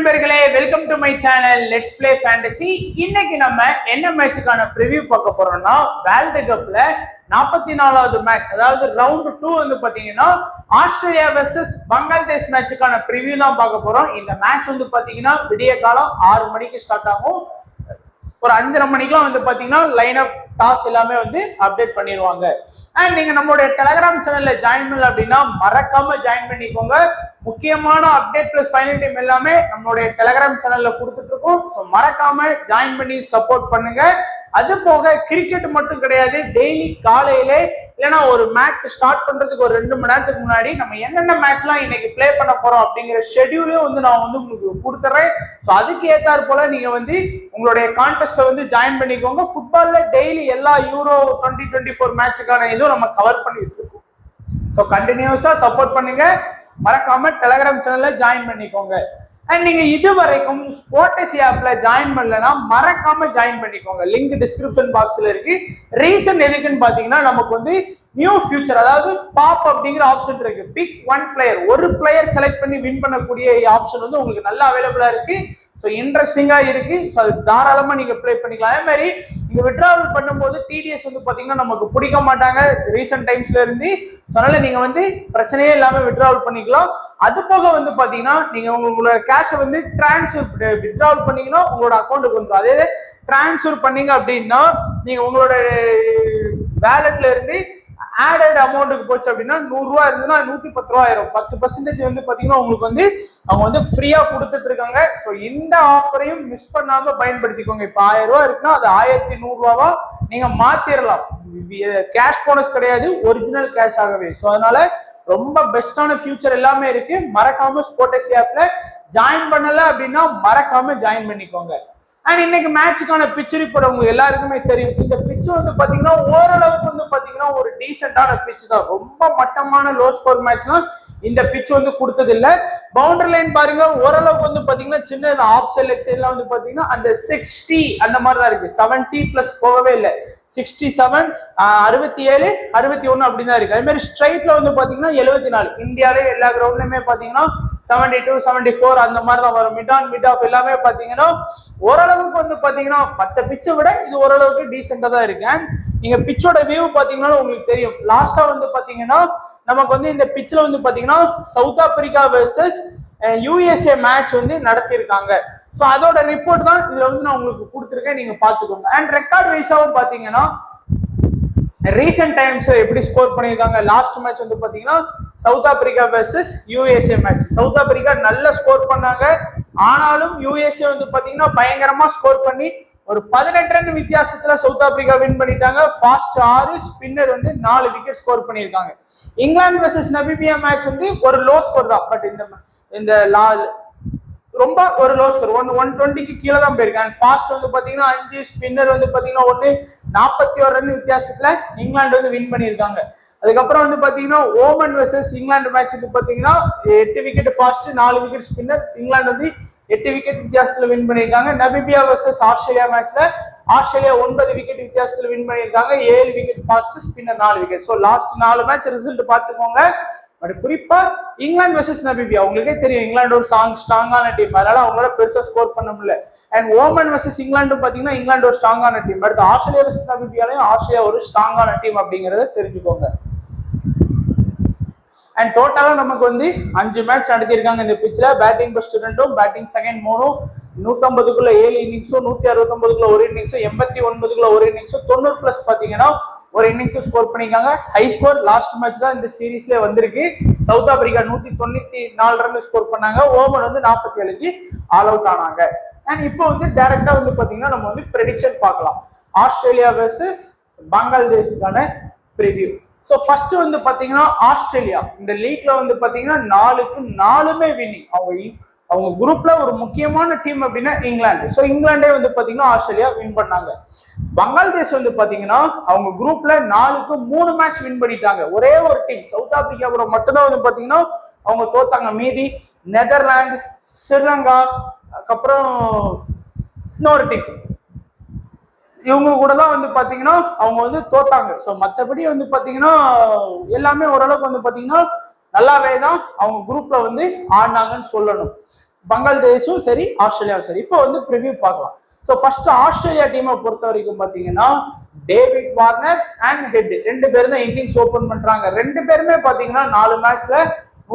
நண்பர்களே, welcome to my channel let's play fantasy. இன்னைக்கு நம்ம என்ன மேட்சுக்கான ப்ரிவியூ பார்க்க போறோம்னா, வேர்ல்டு கப்ல 44வது மேட்ச், அதாவது ரவுண்ட் 2 வந்து பாத்தீங்கன்னா ஆஸ்திரேலியா வெர்சஸ் பங்களாதேஷ் மேட்சுக்கான ப்ரிவியூ தான் பார்க்க போறோம். இந்த மேட்ச் வந்து பாத்தீங்கன்னா விடிய காலம் 6 மணிக்கு ஸ்டார்ட் ஆகும். ஒரு 5:30 மணிக்கெல்லாம் வந்து பாத்தீங்கன்னா லைன் அப் டாஸ் எல்லாமே வந்து அப்டேட் பண்ணிடுவாங்க. அண்ட் நீங்க நம்மளுடைய டெலிகிராம் சேனல்ல ஜாயின் பண்ணல அப்படின்னா மறக்காம ஜாயின் பண்ணிக்கோங்க. முக்கியமான அப்டேட் பிளஸ் ஃபைனல் டைம் எல்லாமே நம்மளுடைய டெலிகிராம் சேனல்ல கொடுத்துட்டு இருக்கோம். ஸோ மறக்காம ஜாயின் பண்ணி சப்போர்ட் பண்ணுங்க. அது போக கிரிக்கெட் மட்டும் கிடையாது, டெய்லி காலையிலே இல்லைன்னா ஒரு மேட்ச் ஸ்டார்ட் பண்றதுக்கு ஒரு 2 மணி நேரத்துக்கு முன்னாடி நம்ம என்னென்ன மேட்ச்லாம் இன்னைக்கு பிளே பண்ண போறோம் அப்படிங்கிற ஷெட்யூலையும் வந்து நான் வந்து உங்களுக்கு கொடுத்துறேன். ஸோ அதுக்கு ஏத்தாறு போல நீங்க வந்து உங்களுடைய கான்டெஸ்ட்டை வந்து ஜாயின் பண்ணிக்கோங்க. ஃபுட்பால்ல டெய்லி எல்லா யூரோ 2024 மேட்சுக்கான இதுவும் நம்ம கவர் பண்ணிட்டு இருக்கோம். ஸோ கண்டினியூஸா சப்போர்ட் பண்ணுங்க. மறக்காம டெலிகிராம் சேனல்ல ஜாயின் பண்ணிக்கோங்க. அண்ட் நீங்க இது வரைக்கும் ஸ்போர்டசி ஆப்ல ஜாயின் பண்ணலன்னா மறக்காம ஜாயின் பண்ணிக்கோங்க. லிங்க் டிஸ்கிரிப்ஷன் பாக்ஸ்ல இருக்கு. ரீசன் எதுக்குன்னு பாத்தீங்கன்னா, நமக்கு வந்து நியூ ஃபியூச்சர், அதாவது பாப் அப்படிங்கிற ஆப்ஷன் இருக்கு. பிக் ஒன் பிளேயர், ஒரு பிளேயர் செலக்ட் பண்ணி வின் பண்ணக்கூடிய ஆப்ஷன் வந்து உங்களுக்கு நல்லா அவைலபிளா இருக்கு. ஸோ இன்ட்ரெஸ்டிங்கா இருக்கு. ஸோ அது தாராளமா நீங்க ப்ளே பண்ணிக்கலாம். அதே மாதிரி நீங்க விட்ராவல் பண்ணும்போது டிடிஎஸ் வந்து பாத்தீங்கன்னா நமக்கு பிடிக்க மாட்டாங்க ரீசெண்ட் டைம்ஸ்ல இருந்து. அதனால நீங்க வந்து பிரச்சனையே இல்லாம விட்ராவல் பண்ணிக்கலாம். அது போக வந்து பாத்தீங்கன்னா நீங்க உங்களோட கேஷை வந்து டிரான்ஸ்ஃபர் விட்ராவல் பண்ணீங்கன்னா உங்களோட அக்கௌண்ட்டுக்கு வந்துடும். அதே டிரான்ஸ்ஃபர் பண்ணீங்க அப்படின்னா நீங்க உங்களோட வேலட்ல இருந்து ஆடட் அமௌண்ட்டுக்கு போச்சு அப்படின்னா 100 ரூபா இருந்ததுன்னா 110 ரூபா ஆயிரும். 10% வந்து பாத்தீங்கன்னா உங்களுக்கு வந்து அவங்க வந்து ஃப்ரீயா கொடுத்துட்டு இருக்காங்க. ஸோ இந்த ஆஃபரையும் மிஸ் பண்ணாம பயன்படுத்திக்கோங்க. இப்போ 1000 ரூபா இருக்குன்னா அது 1100 ரூபாவா நீங்க மாத்திரலாம். கேஷ் போனஸ் கிடையாது, ஒரிஜினல் கேஷ் ஆகவே. ஸோ அதனால ரொம்ப பெஸ்டான ஃபியூச்சர் எல்லாமே இருக்கு. மறக்காம ஸ்போர்டசி ஆப்ல ஜாயின் பண்ணல அப்படின்னா மறக்காம ஜாயின் பண்ணிக்கோங்க. அண்ட் இன்னைக்கு மேட்சுக்கான பிச் ரிப்போர்ட் உங்களுக்கு எல்லாருக்குமே தெரியும். இந்த பிச் வந்து பாத்தீங்கன்னா ஓரளவுக்கு வந்து பாத்தீங்கன்னா ஒரு டீசென்டான பிச் தான். ரொம்ப மட்டமான லோ ஸ்கோர் மேட்ச்னா இந்த பிச் வந்து கொடுத்தது இல்ல. பவுண்டரி லைன் பாருங்க, ஓரளவுக்கு வந்து பாத்தீங்கன்னா சின்ன ஆஃப் சைட் லெக் சைட்லாம் வந்து பாத்தீங்கன்னா அந்த 60 அந்த மாதிரி தான் இருக்கு. 70 பிளஸ் போகவே இல்லை. 67, 67, 61 அப்படின்னு தான் இருக்கு. அதே மாதிரி ஸ்ட்ரைட்ல வந்து பாத்தீங்கன்னா 74. இந்தியாவிலே எல்லா கிரவுண்ட்லயுமே பாத்தீங்கன்னா 72, 74 அந்த மாதிரி தான் வரும். மிட் ஆன் மிட் ஆஃப் எல்லாமே பாத்தீங்கன்னா ஓரளவுக்கு வந்து பாத்தீங்கன்னா மற்ற பிச்சை விட இது ஓரளவுக்கு டீசெண்டா தான் இருக்கு. அண்ட் நீங்க பிச்சோட வியூ பாத்தீங்கன்னா உங்களுக்கு தெரியும். லாஸ்டா வந்து பாத்தீங்கன்னா நமக்கு வந்து இந்த பிச்சில் வந்து பாத்தீங்கன்னா south Africa versus USA match வந்து நடத்தியிருக்காங்க. ஸோ அதோட ரிப்போர்ட் தான் இதுல வந்து நான் உங்களுக்கு கொடுத்துருக்கேன், நீங்க பாத்துக்கோங்க. அண்ட் ரெக்கார்ட் வைஸாவும் பாத்தீங்கன்னா ரீசெண்ட் டைம்ஸ் எப்படி ஸ்கோர் பண்ணியிருக்காங்க. லாஸ்ட் மேட்ச் வந்து பாத்தீங்கன்னா south Africa versus USA match. South Africa நல்ல ஸ்கோர் பண்ணாங்க. ஆனாலும் யூஎஸ்ஏ வந்து பாத்தீங்கன்னா பயங்கரமா ஸ்கோர் பண்ணி ஒரு 18 ரன் வித்தியாசத்துல சவுத் ஆப்பிரிக்கா வின் பண்ணிட்டாங்க. ஃபாஸ்ட் 6, ஸ்பின்னர் வந்து 4 விக்கெட் ஸ்கோர் பண்ணியிருக்காங்க. இங்கிலாந்து வெர்சஸ் நமீபியா மேட்ச் வந்து ஒரு லோ ஸ்கோர் தான். பட் இந்த ரொம்ப ஒரு லோ ஸ்கோர் 120க்கு கீழே தான் போயிருக்காங்க. ஃபாஸ்ட் வந்து பாத்தீங்கன்னா 5, ஸ்பின்னர் வந்து பாத்தீங்கன்னா 41 ரன் வித்தியாசத்துல இங்கிலாந்து வந்து வின் பண்ணியிருக்காங்க. அதுக்கப்புறம் வந்து பாத்தீங்கன்னா ஓமன் வெர்சஸ் இங்கிலாந்து மேட்ச் வந்து பாத்தீங்கன்னா 8 wicket fast, 4 wicket spinner. England வந்து 8 விக்கெட் வித்தியாசத்துல வின் பண்ணியிருக்காங்க. நமீபியா வெர்சஸ் ஆஸ்திரேலியா மேட்ச்ல ஆஸ்திரேலியா 9 விக்கெட் வித்தியாசத்துல வின் பண்ணியிருக்காங்க. 7 wicket fast, spinner 4 wicket. So last 4 match result பார்த்துக்கோங்க. பட் குறிப்பா இங்கிலாந்து வெர்சஸ் நமீபியா உங்களுக்கே தெரியும், இங்கிலாந்து ஒரு ஸ்ட்ராங்கான டீம், அதனால அவங்களால பெருசா ஸ்கோர் பண்ண முடியல. அண்ட் ஓமன் வெர்சஸ் இங்கிலாந்து பாத்தீங்கன்னா இங்கிலாந்து ஒரு ஸ்ட்ராங்கான டீம். அடுத்து ஆஸ்திரேலியா வெர்சஸ் நமீபியாலையும் ஆஸ்திரேலியா ஒரு ஸ்ட்ராங்கான டீம் அப்படிங்கறத தெரிஞ்சுக்கோங்க. அண்ட் டோட்டலா நமக்கு வந்து 5 மேட்ச் நடத்திருக்காங்க இந்த பிச்ல. பேட்டிங் ஃபர்ஸ்ட் 2, பேட்டிங் செகண்ட் 3, 150க்குள்ள 7 இன்னிங்ஸும், 169க்குள்ள ஒரு இன்னிங்ஸும், 89க்குள்ள ஒரு இன்னிங்ஸும், 90 பிளஸ் பாத்தீங்கன்னா ஒரு இன்னிங்ஸ் ஸ்கோர் பண்ணிருக்காங்க. ஹை ஸ்கோர் லாஸ்ட் மேட்ச் தான் இந்த சீரீஸ்ல வந்திருக்கு. சவுத் ஆப்பிரிக்கா 194 ரன் ஸ்கோர் பண்ணாங்க. ஓமன் வந்து 47க்கு ஆல் அவுட் ஆனாங்க. அண்ட் இப்போ வந்து டைரக்டா வந்து பாத்தீங்கன்னா நம்ம வந்து ப்ரெடிக்ஷன் பார்க்கலாம். ஆஸ்திரேலியா வெர்சஸ் பங்களாதேஷுக்கான ப்ரிவியூ. ஸோ ஃபர்ஸ்ட் வந்து பாத்தீங்கன்னா ஆஸ்திரேலியா இந்த லீக்ல வந்து பாத்தீங்கன்னா 4க்கு 4மே வின்னிங். அவங்க குரூப்ல ஒரு முக்கியமான டீம் அப்படின்னா இங்கிலாந்து. ஸோ இங்கிலாண்டே வந்து பாத்தீங்கன்னா ஆஸ்திரேலியா வின் பண்ணாங்க. பங்களாதேஷ் வந்து பாத்தீங்கன்னா அவங்க குரூப்ல 4க்கு 3 மேட்ச் வின் பண்ணிட்டாங்க. ஒரே ஒரு டீம் சவுத் ஆப்பிரிக்கா கூட மட்டும்தான் வந்து பாத்தீங்கன்னா அவங்க தோத்தாங்க. மீதி நெதர்லாந்து, ஸ்ரீலங்கா, அதுக்கப்புறம் இன்னொரு டீம் இவங்க கூட தான் வந்து பாத்தீங்கன்னா அவங்க வந்து தோத்தாங்க. ஸோ மற்றபடி வந்து பாத்தீங்கன்னா எல்லாமே ஓரளவுக்கு வந்து பாத்தீங்கன்னா நல்லாவே தான் அவங்க குரூப்ல வந்து ஆடினாங்கன்னு சொல்லணும். பங்களாதேஷும் சரி ஆஸ்திரேலியாவும் சரி. இப்போ வந்து ப்ரிவியூ பார்க்கலாம். ஸோ ஃபர்ஸ்ட் ஆஸ்திரேலியா டீமை பொறுத்த வரைக்கும் பார்த்தீங்கன்னா டேவிட் வார்னர் அண்ட் ஹெட் ரெண்டு பேரும் தான் இன்னிங்ஸ் ஓபன் பண்றாங்க. ரெண்டு பேருமே பாத்தீங்கன்னா 4 மேட்ச்ல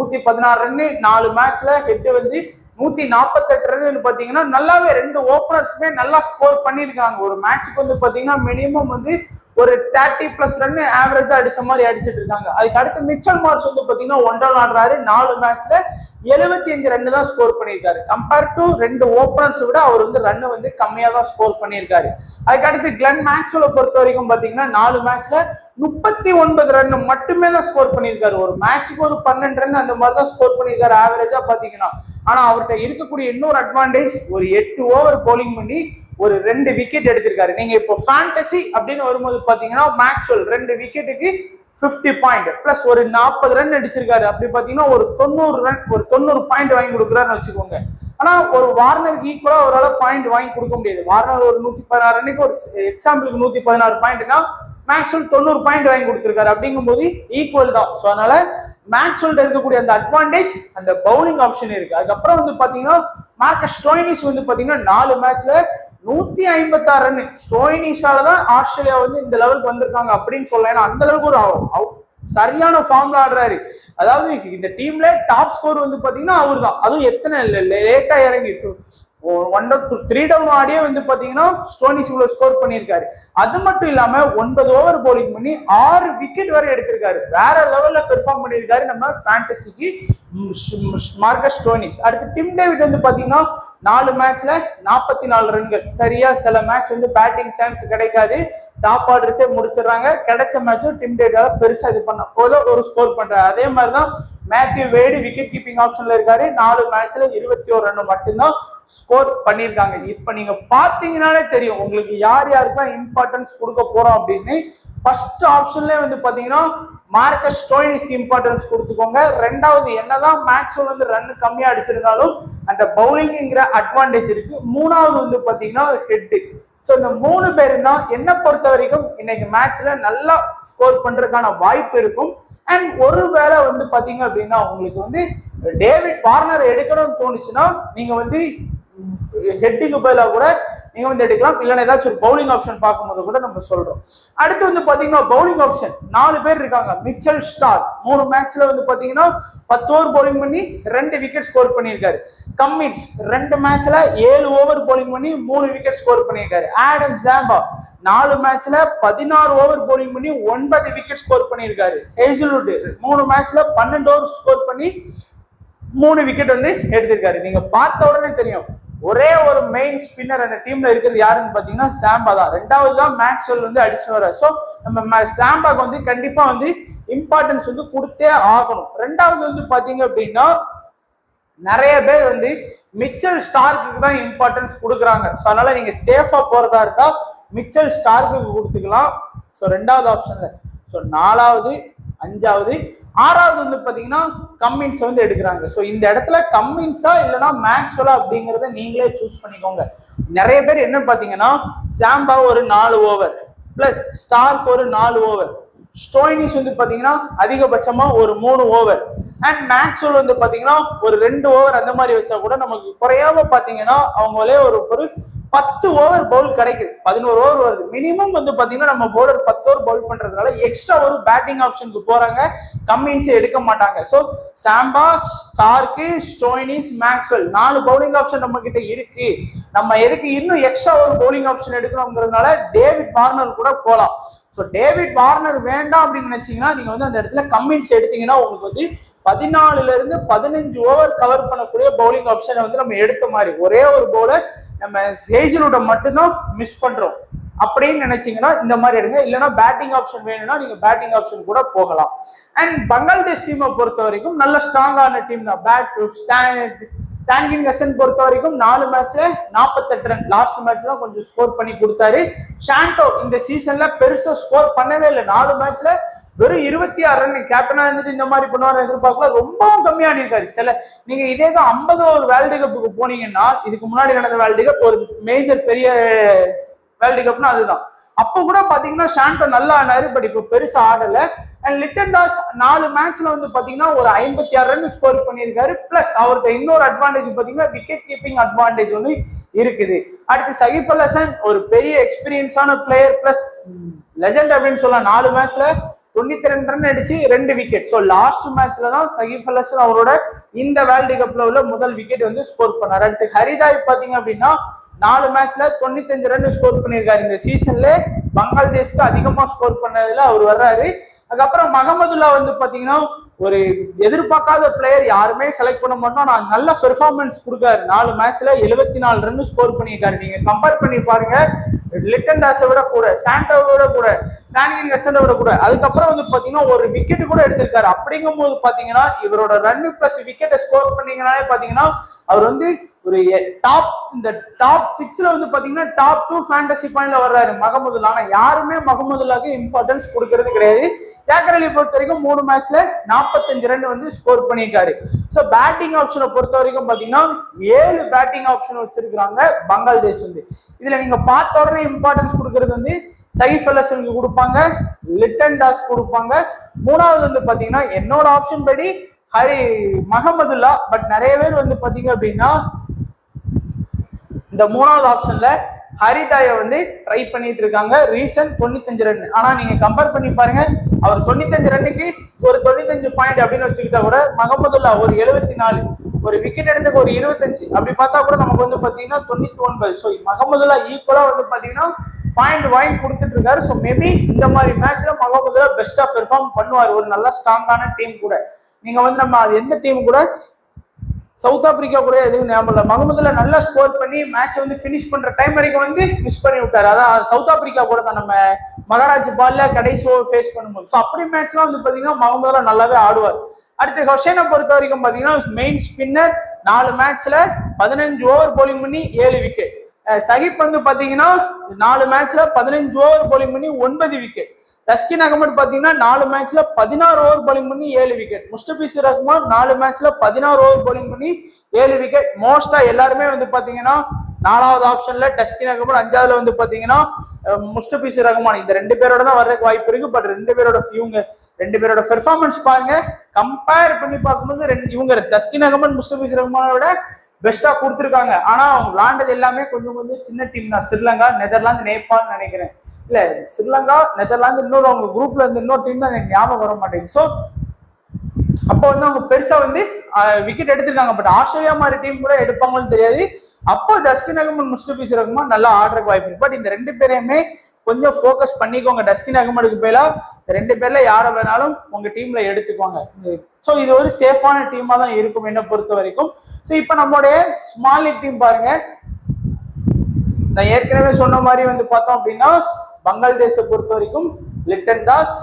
116 ரன், 4 மேட்ச்ல ஹெட் வந்து 148 ரன் பாத்தீங்கன்னா நல்லாவே ரெண்டு ஓபனர்ஸுமே நல்லா ஸ்கோர் பண்ணிருக்காங்க. ஒரு மேட்சுக்கு வந்து பாத்தீங்கன்னா மினிமம் வந்து ஒரு 30+ ரன் ஆவரேஜா அடிச்ச மாதிரி அடிச்சிட்டு இருக்காங்க. அதுக்கு அடுத்து மிச்சல் மார்ஸ் வந்து பாத்தீங்கன்னா 1 down ஆடுறாரு. 4 மேட்ச்ல 75 ரன் தான் ஸ்கோர் பண்ணியிருக்காரு. கம்பேர் டு ரெண்டு ஓபனர்ஸ் விட அவர் வந்து ரன் வந்து கம்மியா தான் ஸ்கோர் பண்ணியிருக்காரு. அதுக்கு அடுத்து கிளென் மேக்ஸ்வெல்லை பொறுத்த வரைக்கும் பாத்தீங்கன்னா 4 மேட்ச்ல 39 ரன் மட்டுமே தான் ஸ்கோர் பண்ணியிருக்காரு. ஒரு மேட்சுக்கு ஒரு 12 ரன் அந்த மாதிரி தான் ஸ்கோர் பண்ணியிருக்காரு ஆவரேஜா பாத்தீங்கன்னா. ஆனா அவர்கிட்ட இருக்கக்கூடிய இன்னொரு அட்வான்டேஜ், ஒரு 8 ஓவர் போலிங் பண்ணி ஒரு 2 விக்கெட் எடுத்திருக்காரு. நீங்க இப்போ ஃபேண்டசி அப்படின்னு வரும்போது பாத்தீங்கன்னா மேக்ஸ்வெல் 2 விக்கெட்டுக்கு 50 பாயிண்ட் பிளஸ் ஒரு 40 ரன் அடிச்சிருக்காரு. அப்படி பாத்தீங்கன்னா ஒரு 90 ரன், ஒரு 90 பாயிண்ட் வாங்கி கொடுக்குறாருன்னு வச்சுக்கோங்க. ஆனா ஒரு வார்னருக்கு ஈக்குவலா அவரால் பாயிண்ட் வாங்கி கொடுக்க முடியாது. வார்னர் ஒரு 116 ரன்னுக்கு, ஒரு எக்ஸாம்பிளுக்கு 116 பாயிண்ட்னா மேக்ஸ்வெல் 90 பாயிண்ட் வாங்கி கொடுத்திருக்காரு. அப்படிங்கும் போது ஈக்குவல் தான். ஸோ அதனால மேக்ஸ்வெல்ட்ட இருக்கக்கூடிய அந்த அட்வான்டேஜ் அந்த பவுலிங் ஆப்ஷன் இருக்கு. அதுக்கப்புறம் வந்து பாத்தீங்கன்னா மார்க்கஸ் ஸ்டோய்னிஸ் வந்து பாத்தீங்கன்னா 4 மேட்ச்ல 156 ரன். ஸ்டோய்னிஸால தான் ஆஸ்திரேலியா வந்து இந்த லெவலுக்கு வந்திருக்காங்க அப்படின்னு சொல்லலாம். ஏன்னா அந்த அளவுக்கு ஒரு சரியான ஃபார்ம்ல ஆடுறாரு. அதாவது இந்த டீம்ல டாப் ஸ்கோர் வந்து பாத்தீங்கன்னா அவரு தான். அதுவும் எத்தனை லேட்டா இறங்கி 1 to 3 down ஆடியே வந்து பாத்தீங்கன்னா ஸ்டோனிஸ் இவ்வளவு ஸ்கோர் பண்ணியிருக்காரு. அது மட்டும் இல்லாம 9 ஓவர் போலிங் பண்ணி 6 விக்கெட் வரை எடுத்திருக்காரு. வேற லெவல்ல பெர்ஃபார்ம் பண்ணியிருக்காரு நம்ம ஃபேண்டசிக்கு மார்க்கஸ் ஸ்டோனிஸ். அடுத்து டிம் டேவிட் வந்து பாத்தீங்கன்னா 4 மேட்ச்ல 44 ரன்கள். சரியா சில மேட்ச் வந்து பேட்டிங் சான்ஸ் கிடைக்காது, டாப் ஆர்டர்ஸே முடிச்சிடறாங்க. கிடைச்ச மேட்சும் டிம் டேவிடால பெருசா இது பண்ண போதோ ஒரு ஸ்கோர் பண்றாரு. அதே மாதிரிதான் மேத்யூ வேடு விக்கெட் கீப்பிங் ஆப்ஷன்ல இருக்காரு. 4 மேட்ச்ல 21 ரன் மட்டும்தான் ஸ்கோர் பண்ணிருக்காங்க. இப்ப நீங்க பாத்தீங்கன்னாலே தெரியும் உங்களுக்கு யார் யாருக்கெல்லாம் இம்பார்ட்டன்ஸ் கொடுக்க போறோம் அப்படின்னு. ஃபர்ஸ்ட் ஆப்ஷன்ல வந்து பாத்தீங்கன்னா மார்க்கஸ் ஸ்டோய்னிஸ்க்கு இம்பார்ட்டன்ஸ் கொடுத்துக்கோங்க. ரெண்டாவது, என்னதான் மேக்ஸ்வெல் வந்து ரன் கம்மியா அடிச்சிருந்தாலும் அந்த பவுலிங்ங்கிற அட்வான்டேஜ் இருக்கு. மூணாவது வந்து பாத்தீங்கன்னா ஹெட். ஸோ இந்த 3 பேரும் தான் என்ன பொறுத்த வரைக்கும் இன்னைக்கு மேட்ச்ல நல்லா ஸ்கோர் பண்றதுக்கான வாய்ப்பு இருக்கும். அண்ட் ஒருவேளை வந்து பாத்தீங்க அப்படின்னா உங்களுக்கு வந்து டேவிட் வார்னர் எடுக்கணும்னு தோணுச்சுன்னா நீங்க வந்து ஹெட்டுக்கு பதிலாக கூட நீங்க வந்து எடுக்கலாம். இல்லைன்னா ஏதாச்சும் ஒரு பவுலிங் ஆப்ஷன் பார்க்கும்போது கூட நம்ம சொல்றோம். அடுத்து வந்து பாத்தீங்கன்னா பவுலிங் ஆப்ஷன் 4 பேர் இருக்காங்க. மிச்சல் ஸ்டார்க் 3 மேட்ச்ல வந்து பாத்தீங்கன்னா 10 ஓவர் போலிங் பண்ணி 2 விக்கெட் ஸ்கோர் பண்ணியிருக்காரு. கம்மின்ஸ் 2 மேட்ச்ல 7 ஓவர் போலிங் பண்ணி 3 விக்கெட் ஸ்கோர் பண்ணியிருக்காரு. ஆடம் ஜாம்பா 4 மேட்ச்ல 16 ஓவர் போலிங் பண்ணி 9 விக்கெட் ஸ்கோர் பண்ணியிருக்காரு. ஹேசல்வுட் 3 மேட்ச்ல 12 ஓவர் ஸ்கோர் பண்ணி 3 விக்கெட் வந்து எடுத்திருக்காரு. நீங்க பார்த்த உடனே தெரியும் ஒரே ஒரு மெயின் ஸ்பின்னர் அந்த டீம்ல இருக்கிறது யாருன்னு பாத்தீங்கன்னா சாம்பா தான். ரெண்டாவது தான் மேக்ஸ்வெல் வந்து அடிச்சு வர. ஸோ நம்ம சாம்பாக்கு வந்து கண்டிப்பா வந்து இம்பார்ட்டன்ஸ் வந்து கொடுத்தே ஆகணும். ரெண்டாவது வந்து பாத்தீங்க அப்படின்னா நிறைய பேர் வந்து மிச்சல் ஸ்டார்க்கு தான் இம்பார்ட்டன்ஸ் கொடுக்குறாங்க. ஸோ அதனால நீங்க சேஃபா போறதா இருந்தா மிச்சல் ஸ்டார்க்கு கொடுத்துக்கலாம். ஸோ 2வது ஆப்ஷன்ல. ஸோ 4வது, 5வது, 6வது வந்து பாத்தீங்கன்னா கம்மின்ஸ் வந்து எடுக்கிறாங்க. ஸோ இந்த இடத்துல கம்மின்ஸா இல்லைன்னா மேக்ஸ்வெல்லா அப்படிங்கிறத நீங்களே சூஸ் பண்ணிக்கோங்க. நிறைய பேர் என்ன பாத்தீங்கன்னா சாம்பா ஒரு 4 ஓவர் பிளஸ் ஸ்டார்க் ஒரு 4 ஓவர், ஸ்டோய்னிஸ் வந்து பாத்தீங்கன்னா அதிகபட்சமா ஒரு 3 ஓவர் அண்ட் மேக்ஸ்வெல் வந்து பாத்தீங்கன்னா ஒரு 2 ஓவர் அந்த மாதிரி வச்சா கூட நமக்கு குறையாம பாத்தீங்கன்னா அவங்களே ஒரு 10 ஓவர் பவுல் கிடைக்குது. 11 ஓவர் வருது. மினிமம் வந்து பாத்தீங்கன்னா நம்ம பவுலர் 10 ஓவர் பவுல் பண்றதுனால எக்ஸ்ட்ரா ஒரு பேட்டிங் ஆப்ஷனுக்கு போறாங்க. கம்மின்ஸ் எடுக்க மாட்டாங்க. So Zampa, Starc, Stoinis, Maxwell 4 bowling option நம்ம கிட்ட இருக்கு. நம்ம எதுக்கு இன்னும் எக்ஸ்ட்ரா ஒரு பவுலிங் ஆப்ஷன் எடுக்கணும்ங்கிறதுனால டேவிட் வார்னர் கூட போகலாம். ஸோ டேவிட் வார்னர் வேண்டாம் அப்படின்னு நினைச்சீங்கன்னா நீங்க வந்து அந்த இடத்துல கம்மின்ஸ் எடுத்தீங்கன்னா உங்களுக்கு வந்து 14ல இருந்து 15 ஓவர் கவர் பண்ணக்கூடிய பவுலிங் ஆப்ஷனை வந்து நம்ம எடுத்த மாதிரி. ஒரே ஒரு பவுலர் நம்ம ஹேசல்வுட்டை மட்டும்தான் மிஸ் பண்றோம் அப்படின்னு நினைச்சீங்கன்னா இந்த மாதிரி எடுங்க. இல்லைன்னா பேட்டிங் ஆப்ஷன் வேணும்னா நீங்க பேட்டிங் ஆப்ஷன் கூட போகலாம். அண்ட் பங்களாதேஷ் டீமை பொறுத்த வரைக்கும் நல்ல ஸ்ட்ராங்கான டீம் தான். தான்கின் ஹசன் பொறுத்த வரைக்கும் 4 மேட்ச்ல 48 ரன். லாஸ்ட் மேட்ச் தான் கொஞ்சம் ஸ்கோர் பண்ணி கொடுத்தாரு. ஷாண்டோ இந்த சீசன்ல பெருசா ஸ்கோர் பண்ணவே இல்லை. 4 மேட்ச்ல வெறும் 26 ரன். கேப்டனா இருந்துட்டு இந்த மாதிரி பண்ணுவாரு எதிர்பார்க்கல. ரொம்பவும் கம்மியாடி இருக்காரு. சில நீங்க இதே தான் 50 ஓவர் வேர்ல்டு கப்புக்கு போனீங்கன்னா, இதுக்கு முன்னாடி நடந்த வேர்ல்டு கப் ஒரு மேஜர் பெரிய வேர்ல்டு கப்னா அதுதான். அப்போ கூட பாத்தீங்கன்னா ஷாண்டோ நல்லா ஆனாரு. பட் இப்போ பெருசா ஆடல. அண்ட் லிட்டன் தாஸ் 4 மேட்ச்ல வந்து பாத்தீங்கன்னா ஒரு 56 ரன் ஸ்கோர் பண்ணியிருக்காரு. பிளஸ் அவருக்கு இன்னொரு அட்வான்டேஜ் பாத்தீங்கன்னா விக்கெட் கீப்பிங் அட்வான்டேஜ் வந்து இருக்குது. அடுத்து சகிப் அல் ஹசன் ஒரு பெரிய எக்ஸ்பீரியன்ஸான பிளேயர் பிளஸ் லெஜெண்ட் அப்படின்னு சொல்லலாம். 4 மேட்ச்ல 92 ரன் அடிச்சு 2 விக்கெட். ஸோ லாஸ்ட் மேட்ச்ல தான் சகிப் அல் ஹசன் அவரோட இந்த வேர்ல்டு கப்ல உள்ள முதல் விக்கெட் வந்து ஸ்கோர் பண்ணாரு. அடுத்து ஹரிதாய் பாத்தீங்க அப்படின்னா 4 மேட்ச்ல 95 ரன் ஸ்கோர் பண்ணியிருக்காரு. இந்த சீசன்ல பங்களாதேஷ்க்கு அதிகமா ஸ்கோர் பண்ணதுல அவர் வர்றாரு. அதுக்கப்புறம் மஹமதுல்லா வந்து பாத்தீங்கன்னா ஒரு எதிர்பார்க்காத பிளேயர், யாருமே செலக்ட் பண்ண மாட்டோம், நான் நல்ல பெர்ஃபார்மன்ஸ் கொடுக்காரு. 4 மேட்ச்ல 74 ரன் ஸ்கோர் பண்ணியிருக்காரு. நீங்க கம்பேர் பண்ணி பாருங்க, லிட்டன் தாஸை விட கூட, சாண்டோவை விட கூட, டானியல் வெஸ்டனை விட கூட. அதுக்கப்புறம் வந்து பாத்தீங்கன்னா ஒரு விக்கெட் கூட எடுத்திருக்காரு. அப்படிங்கும் போது பாத்தீங்கன்னா இவரோட ரன் பிளஸ் விக்கெட்டை ஸ்கோர் பண்ணீங்கன்னாலே பாத்தீங்கன்னா அவர் வந்து ஒரு டாப் 6ல வந்து பாத்தீங்கன்னா டாப் 2 ஃபேண்டசி பாயிண்ட்ல வர்றாரு மஹமதுல்லா. ஆனா யாருமே மஹமதுல்லாக்கு இம்பார்ட்டன்ஸ் கொடுக்கறது கிடையாது. ஜாக்கர் அலி பொறுத்த வரைக்கும் 3 மேட்ச்ல 45 ரன் வந்து ஸ்கோர் பண்ணியிருக்காரு. ஸோ பேட்டிங் ஆப்ஷனை பொறுத்த வரைக்கும் பாத்தீங்கன்னா 7 பேட்டிங் ஆப்ஷன் வச்சிருக்காங்க பங்களாதேஷ் வந்து. இதுல நீங்க பார்த்த உடனே இம்பார்ட்டன்ஸ் கொடுக்கறது வந்து சகிப் அல் ஹசனுக்கு கொடுப்பாங்க, லிட்டன் தாஸ் கொடுப்பாங்க. 3வது வந்து பாத்தீங்கன்னா என்னோட ஆப்ஷன் படி மஹமதுல்லா. பட் நிறைய பேர் வந்து பாத்தீங்க அப்படின்னா இந்த 3வது ஆப்ஷன்ல ஹரிதாயை வந்து ட்ரை பண்ணிட்டு இருக்காங்க. Reason 95 run. ஆனா நீங்க கம்பேர் பண்ணி பாருங்க, அவர் 95 ரன்னுக்கு ஒரு 95 பாயிண்ட் அப்படின்னு வச்சுக்கிட்டா கூட மஹமதுல்லா ஒரு 74, ஒரு விக்கெட் எடுத்துக்கு ஒரு 25, அப்படி பார்த்தா கூட நமக்கு வந்து பாத்தீங்கன்னா 99. ஸோ மஹமதுல்லா ஈக்குவலா வந்து பாத்தீங்கன்னா பாயிண்ட் வாங்கி கொடுத்துட்டு இருக்காரு. ஸோ மேபி இந்த மாதிரி மேட்ச்ல மஹமதுல்லா பெஸ்டா பெர்ஃபார்ம் பண்ணுவார். ஒரு நல்ல ஸ்ட்ராங்கான டீம் கூட நீங்க வந்து நம்ம எந்த டீம் கூட சவுத் ஆப்பிரிக்கா கூட எதுவும் ஞாபகம் இல்லை. மஹமதுல்லா நல்லா ஸ்கோர் பண்ணி மேட்ச் வந்து பினிஷ் பண்ற டைம் வரைக்கும் வந்து மிஸ் பண்ணி விட்டாரு. அதான் சவுத் ஆப்பிரிக்கா கூட தான் நம்ம மகாராஜ் பால்ல கடைசி ஓவர் ஃபேஸ் பண்ணும்போது. ஸோ அப்படி மேட்ச்லாம் வந்து பாத்தீங்கன்னா மஹமதுல்லா நல்லாவே ஆடுவார். அடுத்து ஹுசைனை பொறுத்த வரைக்கும் பாத்தீங்கன்னா மெயின் ஸ்பின்னர், 4 மேட்ச்ல 15 ஓவர் போலிங் பண்ணி 7 விக்கெட். சகிப் வந்து பாத்தீங்கன்னா 4 மேட்ச்ல 15 ஓவர் போலிங் பண்ணி 9 விக்கெட். தஸ்கின் அகமது பாத்தீங்கன்னா 4 மேட்ச்ல 16 ஓவர் போலிங் பண்ணி 7 விக்கெட். முஸ்தபிசர் ரஹ்மான் 4 மேட்ச்ல 16 ஓவர் போலிங் பண்ணி 7 விக்கெட். மோஸ்டா எல்லாருமே வந்து பாத்தீங்கன்னா 4வது ஆப்ஷன்ல தஸ்கின் அகமது, 5வதுல வந்து பாத்தீங்கன்னா முஸ்தபிசர் ரஹ்மான். இந்த 2 பேரோட தான் வர்றதுக்கு வாய்ப்பு இருக்கு. பட் 2 பேரோட பெர்ஃபார்மன்ஸ் பாருங்க, கம்பேர் பண்ணி பார்க்கும்போது இவங்க தஸ்கின் அகமது முஸ்தபிசர் ரஹ்மானோட பெஸ்டா கொடுத்துருக்காங்க. ஆனா அவங்க விளாண்டது எல்லாமே கொஞ்சம் சின்ன டீம் தான். ஸ்ரீலங்கா, நெதர்லாந்து, நேபாள் நினைக்கிறேன். இல்ல ஸ்ரீலங்கா, நெதர்லாந்து, இன்னொரு அவங்க குரூப்ல இருந்து இன்னொரு டீம் தான் எனக்கு ஞாபகம் வர மாட்டேங்குது. ஸோ அப்போ வந்து அவங்க பெருசா வந்து விக்கெட் எடுத்திருக்காங்க. பட் ஆஸ்திரேலியா மாதிரி டீம் கூட எடுப்பாங்கன்னு தெரியாது. அப்போ தஸ்கின் அகமது, முஸ்தபிசர் ரஹ்மான் நல்லா ஆடுறதுக்கு வாய்ப்பு இருக்கு. பட் இந்த 2 பேரையுமே கொஞ்சம் ஃபோக்கஸ் பண்ணிக்கோங்க. தஸ்கின் அகமதுக்கு பேரா 2 பேர்ல யாரை வேணாலும் உங்க டீம்ல எடுத்துக்கோங்க. ஸோ இது ஒரு சேஃபான டீமா தான் இருக்கும் என்ன பொறுத்த வரைக்கும். ஸோ இப்போ நம்மளுடைய ஸ்மால் லீக் டீம் பாருங்க. நான் ஏற்கனவே சொன்ன மாதிரி வந்து பார்த்தோம் அப்படின்னா பங்களாதேஷை பொறுத்த வரைக்கும் லிட்டன் தாஸ்,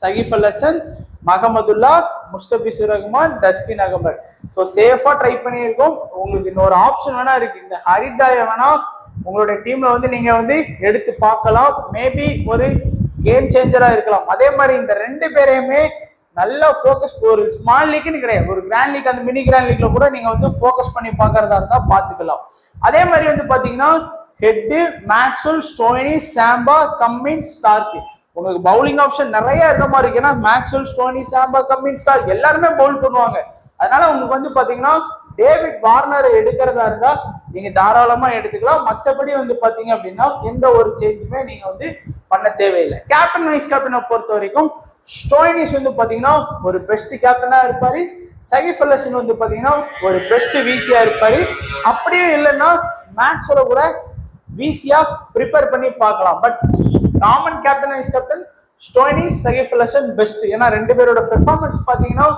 சகிப் அல் ஹசன், மஹமதுல்லா, முஸ்தபிசர் ரஹ்மான், தஸ்கின் அகமது. ஸோ சேஃபா ட்ரை பண்ணியிருக்கோம். உங்களுக்கு இன்னொரு ஆப்ஷன் வேணா இருக்கு. இந்த ஹரிதாயை வேணா உங்களுடைய டீம்ல வந்து நீங்க வந்து எடுத்து பார்க்கலாம். மேபி ஒரு கேம் சேஞ்சரா இருக்கலாம். அதே மாதிரி இந்த 2 பேரையுமே நல்லா ஃபோக்கஸ், ஒரு ஸ்மால் லீக்னு கிடையாது, ஒரு கிராண்ட் லீக், அந்த மினி கிராண்ட் லீக்ல கூட நீங்க வந்து ஃபோக்கஸ் பண்ணி பார்க்கறதா இருந்தா பார்த்துக்கலாம். அதே மாதிரி வந்து பாத்தீங்கன்னா Head, Maxwell, Stoinis, Zampa, Cummins, Starc. உங்களுக்கு பவுலிங் ஆப்ஷன் நிறைய இருக்க மாதிரி இருக்கு. ஏன்னா Maxwell, Stoinis, Zampa, Cummins, Starc எல்லாருமே பவுல் பண்ணுவாங்க. அதனால உங்களுக்கு வந்து பாத்தீங்கன்னா டேவிட் வார்னர் எடுக்கிறதா இருந்தா நீங்க தாராளமா எடுத்துக்கலாம். மற்றபடி வந்து பாத்தீங்க அப்படின்னா எந்த ஒரு சேஞ்சுமே நீங்க வந்து பண்ண தேவையில்லை. கேப்டன், வைஸ் கேப்டனை பொறுத்த வரைக்கும் ஸ்டோயினிஸ் வந்து பாத்தீங்கன்னா ஒரு பெஸ்ட் கேப்டனா இருப்பாரு. சகிப் அல் ஹசன் வந்து பாத்தீங்கன்னா ஒரு பெஸ்ட் விசியா இருப்பாரு. அப்படியே இல்லைன்னா மேட்சோட கூட விசியா ப்ரிப்பேர் பண்ணி பார்க்கலாம். But common captain, vice captain Stoinis, Shakib Al Hasan best. ஏன்னா 2 பேரோட பெர்ஃபார்மன்ஸ் பாத்தீங்கன்னா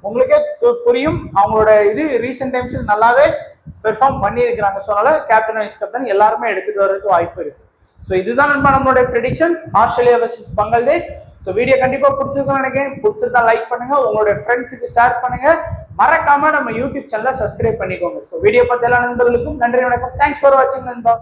உங்களுக்கே புரியும். அவங்களோட இது ரீசெண்ட் டைம்ஸ்ல நல்லாவே பெர்ஃபார்ம் பண்ணியிருக்கிறாங்க. ஸோ அதனால கேப்டன், வைஸ் கேப்டன் எல்லாருமே எடுத்துட்டு வர்றதுக்கு வாய்ப்பு இருக்கு. ஸோ இதுதான் நம்மளுடைய prediction Australia versus Bangladesh. So video கண்டிப்பா பிடிச்சிருக்கும்னு நினைக்கிறேன். பிடிச்சிருந்தா லைக் பண்ணுங்க, உங்களுடைய ஃப்ரெண்ட்ஸுக்கு ஷேர் பண்ணுங்க, மறக்காம நம்ம யூடியூப் சேனலை சப்ஸ்கிரைப் பண்ணிக்கோங்க. ஸோ வீடியோ பார்த்த எல்லா நண்பர்களுக்கும் நன்றி, வணக்கம். தேங்க்ஸ் ஃபார் வாட்சிங் நண்பா.